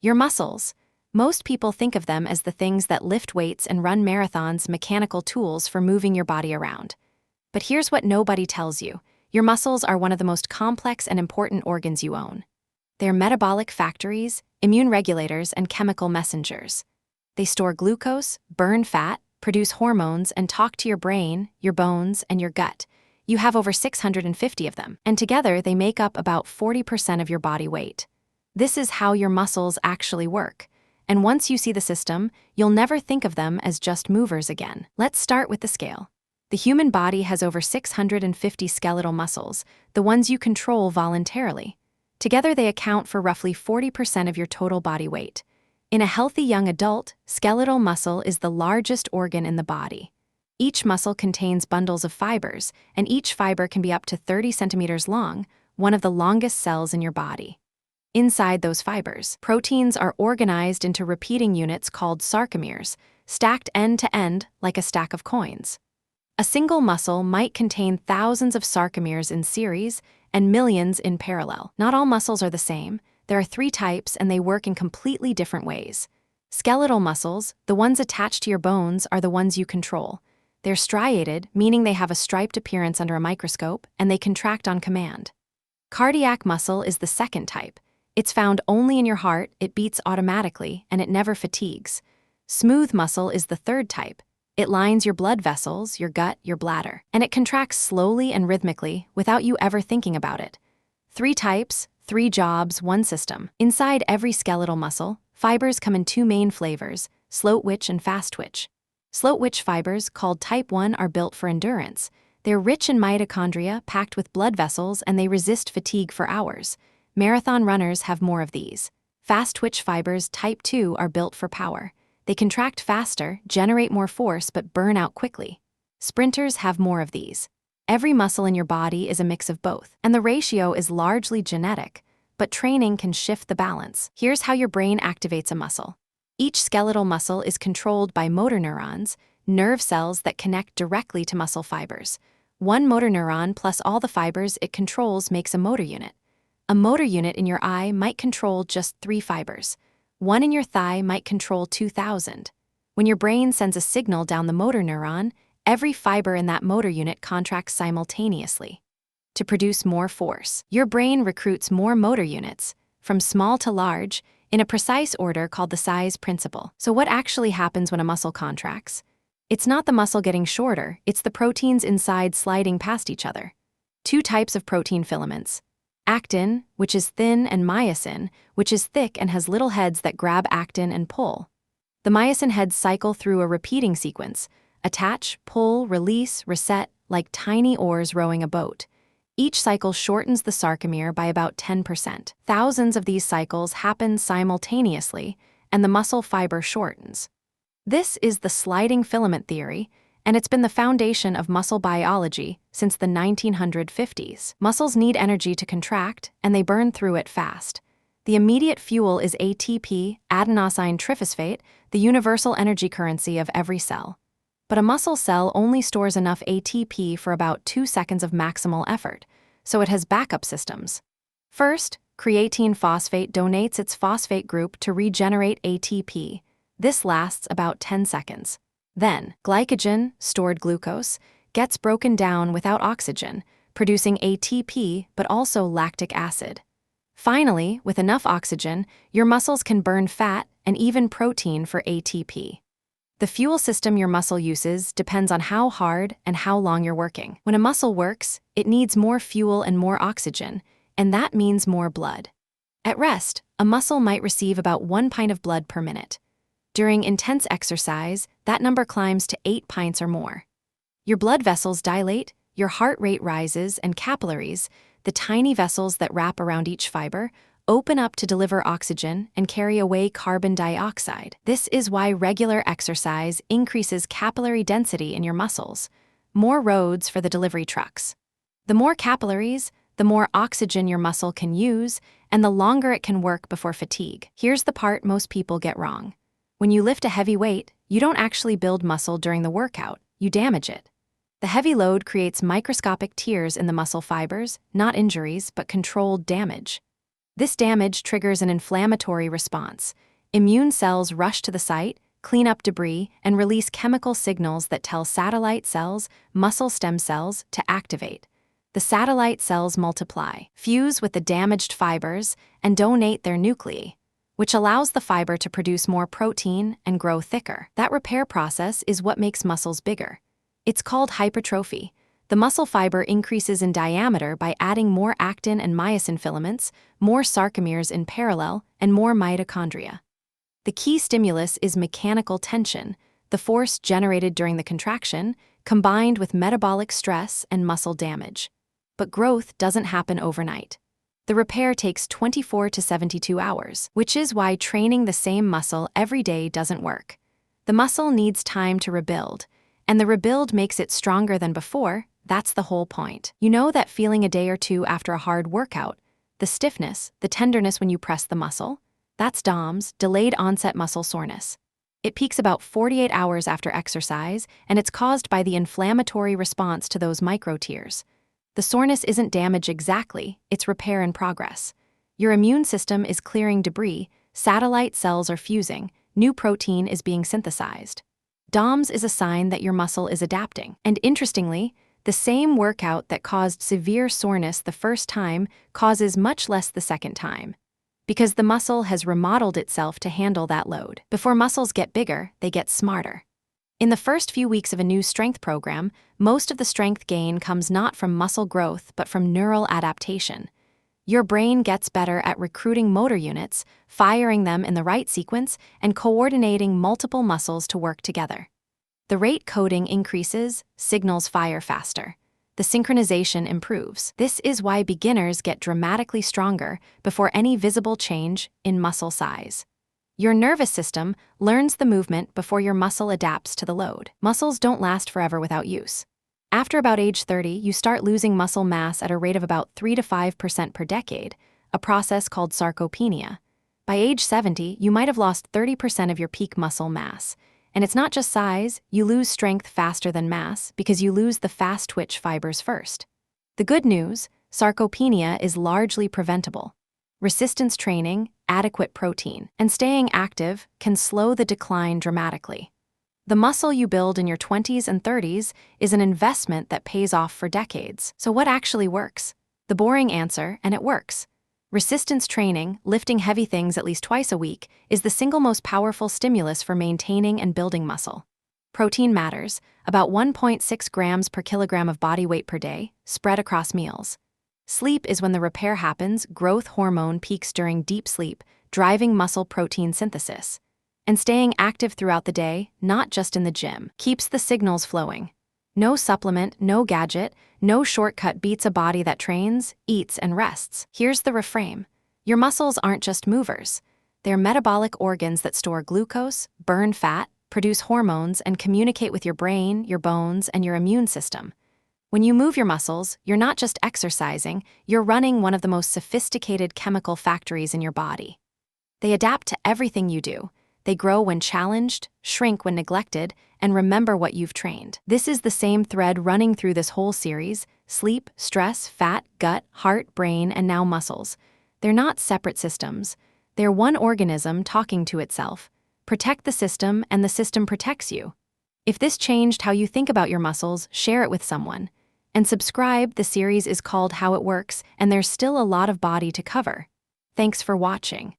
Your muscles. Most people think of them as the things that lift weights and run marathons, mechanical tools for moving your body around. But here's what nobody tells you. Your muscles are one of the most complex and important organs you own. They're metabolic factories, immune regulators, and chemical messengers. They store glucose, burn fat, produce hormones, and talk to your brain, your bones, and your gut. You have over 650 of them, and together they make up about 40% of your body weight. This is how your muscles actually work. And once you see the system, you'll never think of them as just movers again. Let's start with the scale. The human body has over 650 skeletal muscles, the ones you control voluntarily. Together they account for roughly 40% of your total body weight. In a healthy young adult, skeletal muscle is the largest organ in the body. Each muscle contains bundles of fibers, and each fiber can be up to 30 centimeters long, one of the longest cells in your body. Inside those fibers, proteins are organized into repeating units called sarcomeres, stacked end to end like a stack of coins. A single muscle might contain thousands of sarcomeres in series and millions in parallel. Not all muscles are the same. There are 3 types, and they work in completely different ways. Skeletal muscles, the ones attached to your bones, are the ones you control. They're striated, meaning they have a striped appearance under a microscope, and they contract on command. Cardiac muscle is the second type. It's found only in your heart, it beats automatically, and it never fatigues. Smooth muscle is the third type. It lines your blood vessels, your gut, your bladder, and it contracts slowly and rhythmically without you ever thinking about it. 3 types, 3 jobs, 1 system. Inside every skeletal muscle, fibers come in 2 main flavors, slow twitch and fast twitch. Slow twitch fibers, called type 1, are built for endurance. They're rich in mitochondria, packed with blood vessels, and they resist fatigue for hours. Marathon runners have more of these. Fast twitch fibers, type 2, are built for power. They contract faster, generate more force, but burn out quickly. Sprinters have more of these. Every muscle in your body is a mix of both, and the ratio is largely genetic, but training can shift the balance. Here's how your brain activates a muscle. Each skeletal muscle is controlled by motor neurons, nerve cells that connect directly to muscle fibers. One motor neuron plus all the fibers it controls makes a motor unit. A motor unit in your eye might control just 3 fibers. One in your thigh might control 2,000. When your brain sends a signal down the motor neuron, every fiber in that motor unit contracts simultaneously. To produce more force, your brain recruits more motor units, from small to large, in a precise order called the size principle. So what actually happens when a muscle contracts? It's not the muscle getting shorter, it's the proteins inside sliding past each other. 2 types of protein filaments. Actin, which is thin, and myosin, which is thick and has little heads that grab actin and pull. The myosin heads cycle through a repeating sequence: attach, pull, release, reset, like tiny oars rowing a boat. Each cycle shortens the sarcomere by about 10%. Thousands of these cycles happen simultaneously, and the muscle fiber shortens. This is the sliding filament theory, and it's been the foundation of muscle biology since the 1950s. Muscles need energy to contract, and they burn through it fast. The immediate fuel is ATP, adenosine triphosphate, the universal energy currency of every cell. But a muscle cell only stores enough ATP for about 2 seconds of maximal effort, so it has backup systems. First, creatine phosphate donates its phosphate group to regenerate ATP. This lasts about 10 seconds. Then, glycogen, stored glucose, gets broken down without oxygen, producing ATP but also lactic acid. Finally, with enough oxygen, your muscles can burn fat and even protein for ATP. The fuel system your muscle uses depends on how hard and how long you're working. When a muscle works, it needs more fuel and more oxygen, and that means more blood. At rest, a muscle might receive about 1 pint of blood per minute. During intense exercise, that number climbs to 8 pints or more. Your blood vessels dilate, your heart rate rises, and capillaries, the tiny vessels that wrap around each fiber, open up to deliver oxygen and carry away carbon dioxide. This is why regular exercise increases capillary density in your muscles. More roads for the delivery trucks. The more capillaries, the more oxygen your muscle can use, and the longer it can work before fatigue. Here's the part most people get wrong. When you lift a heavy weight, you don't actually build muscle during the workout, you damage it. The heavy load creates microscopic tears in the muscle fibers, not injuries, but controlled damage. This damage triggers an inflammatory response. Immune cells rush to the site, clean up debris, and release chemical signals that tell satellite cells, muscle stem cells, to activate. The satellite cells multiply, fuse with the damaged fibers, and donate their nuclei, which allows the fiber to produce more protein and grow thicker. That repair process is what makes muscles bigger. It's called hypertrophy. The muscle fiber increases in diameter by adding more actin and myosin filaments, more sarcomeres in parallel, and more mitochondria. The key stimulus is mechanical tension, the force generated during the contraction, combined with metabolic stress and muscle damage. But growth doesn't happen overnight. The repair takes 24 to 72 hours, which is why training the same muscle every day doesn't work. The muscle needs time to rebuild, and the rebuild makes it stronger than before. That's the whole point. You know that feeling a day or two after a hard workout, the stiffness, the tenderness when you press the muscle? That's DOMS, delayed onset muscle soreness. It peaks about 48 hours after exercise, and it's caused by the inflammatory response to those micro tears. The soreness isn't damage exactly, it's repair in progress. Your immune system is clearing debris, satellite cells are fusing, new protein is being synthesized. DOMS is a sign that your muscle is adapting. And interestingly, the same workout that caused severe soreness the first time causes much less the second time, because the muscle has remodeled itself to handle that load. Before muscles get bigger, they get smarter. In the first few weeks of a new strength program, most of the strength gain comes not from muscle growth but from neural adaptation. Your brain gets better at recruiting motor units, firing them in the right sequence, and coordinating multiple muscles to work together. The rate coding increases, signals fire faster. The synchronization improves. This is why beginners get dramatically stronger before any visible change in muscle size. Your nervous system learns the movement before your muscle adapts to the load. Muscles don't last forever without use. After about age 30, you start losing muscle mass at a rate of about 3 to 5% per decade, a process called sarcopenia. By age 70, you might have lost 30% of your peak muscle mass. And it's not just size, you lose strength faster than mass because you lose the fast twitch fibers first. The good news, sarcopenia is largely preventable. Resistance training, adequate protein, and staying active can slow the decline dramatically. The muscle you build in your 20s and 30s is an investment that pays off for decades. So what actually works? The boring answer, and it works. Resistance training, lifting heavy things at least twice a week, is the single most powerful stimulus for maintaining and building muscle. Protein matters, about 1.6 grams per kilogram of body weight per day, spread across meals. Sleep is when the repair happens. Growth hormone peaks during deep sleep, driving muscle protein synthesis. And staying active throughout the day, not just in the gym, keeps the signals flowing. No supplement, no gadget, no shortcut beats a body that trains, eats, and rests. Here's the reframe. Your muscles aren't just movers. They're metabolic organs that store glucose, burn fat, produce hormones, and communicate with your brain, your bones, and your immune system. When you move your muscles, you're not just exercising, you're running one of the most sophisticated chemical factories in your body. They adapt to everything you do. They grow when challenged, shrink when neglected, and remember what you've trained. This is the same thread running through this whole series: sleep, stress, fat, gut, heart, brain, and now muscles. They're not separate systems. They're one organism talking to itself. Protect the system, and the system protects you. If this changed how you think about your muscles, share it with someone. And subscribe. The series is called How It Works, and there's still a lot of body to cover. Thanks for watching.